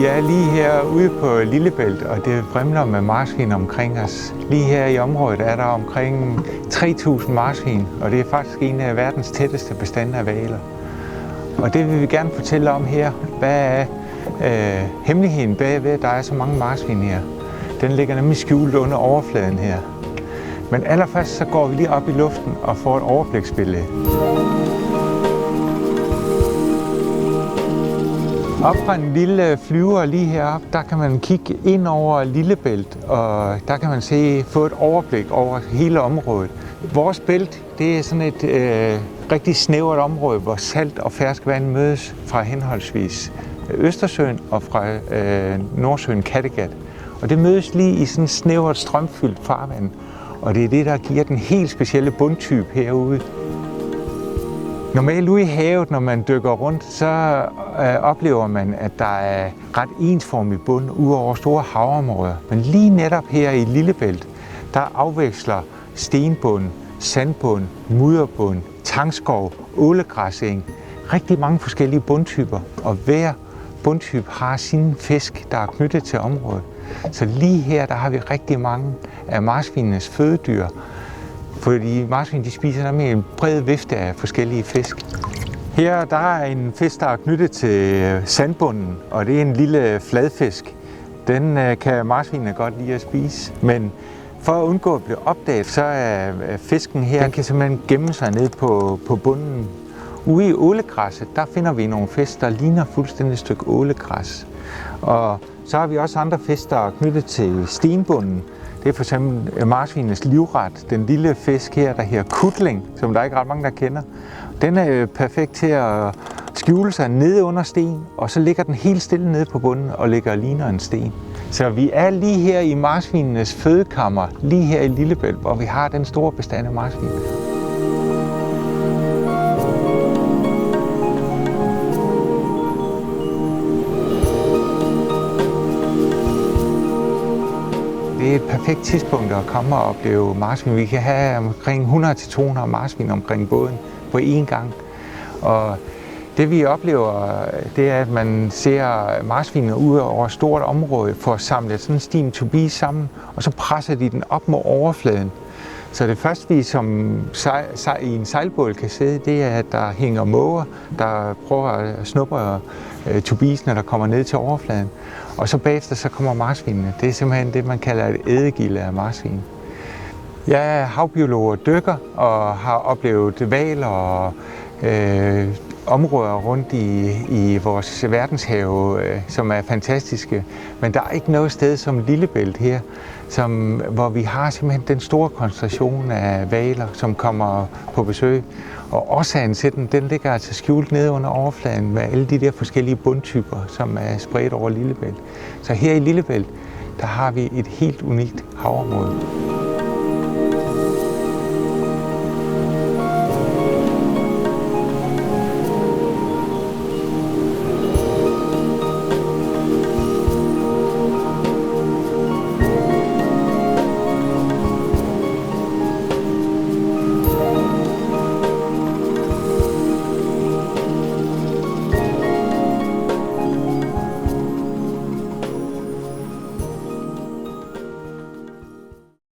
Vi er lige herude på Lillebælt, og det vrimler med marsvin omkring os. Lige her i området er der omkring 3.000 marsvin, og det er faktisk en af verdens tætteste bestande af hvaler. Og det vil vi gerne fortælle om her. Hvad er hemmeligheden bagved, at der er så mange marsvin her? Den ligger nemlig skjult under overfladen her. Men allerførst så går vi lige op i luften og får et overbliksbillede. Op fra en lille flyver lige heroppe, der kan man kigge ind over Lillebælt, og der kan man få et overblik over hele området. Vores bælt, det er sådan et rigtig snævert område, hvor salt og ferskvand mødes fra henholdsvis Østersøen og fra Nordsøen Kattegat. Og det mødes lige i sådan et snævert strømfyldt farvand, og det er det, der giver den helt specielle bundtype herude. Normalt ude i havet, når man dykker rundt, så oplever man, at der er ret ensformig bund ud over store havområder. Men lige netop her i Lillebælt, der afveksler stenbund, sandbund, mudderbund, tangskov, ålegræseng, rigtig mange forskellige bundtyper. Og hver bundtype har sin fisk, der er knyttet til området. Så lige her, der har vi rigtig mange af marsvinenes fødedyr. Fordi marsvin, de spiser nemlig en bred vifte af forskellige fisk. Her der er en fisk, der er knyttet til sandbunden, og det er en lille fladfisk. Den kan marsvinene godt lide at spise, men for at undgå at blive opdaget, så er fisken her, den kan simpelthen gemme sig ned på bunden. Ude i ålegræsset, der finder vi nogle fisk, der ligner fuldstændig et stykke ålegræs. Og så har vi også andre fisk, der er knyttet til stenbunden. Det er for eksempel marsvinenes livret, den lille fisk her, der hedder kutling, som der er ikke ret mange, der kender. Den er perfekt til at skjule sig nede under sten, og så ligger den helt stille nede på bunden og ligger og ligner en sten. Så vi er lige her i marsvinenes fødekammer, lige her i Lillebælt, hvor vi har den store bestand af marsvin. Det er et perfekt tidspunkt at komme og opleve marsvin. Vi kan have omkring 100-200 marsvin omkring båden på én gang. Og det vi oplever, det er, at man ser marsvinene ud over et stort område for at samle sådan en stim tubi sammen, og så presser de den op mod overfladen. Så det første, vi som i en sejlbåd kan se, det er, at der hænger måger, der prøver at snuppe tubisen, når der kommer ned til overfladen. Og så bagefter så kommer marsvinene. Det er simpelthen det, man kalder et ædegilde af marsvin. Jeg er havbiolog og dykker og har oplevet hvaler og områder rundt i vores verdenshave, som er fantastiske. Men der er ikke noget sted som Lillebælt her, hvor vi har simpelthen den store koncentration af hvaler, som kommer på besøg. Og årsagen til den ligger altså skjult nede under overfladen med alle de der forskellige bundtyper, som er spredt over Lillebælt. Så her i Lillebælt, der har vi et helt unikt havområde.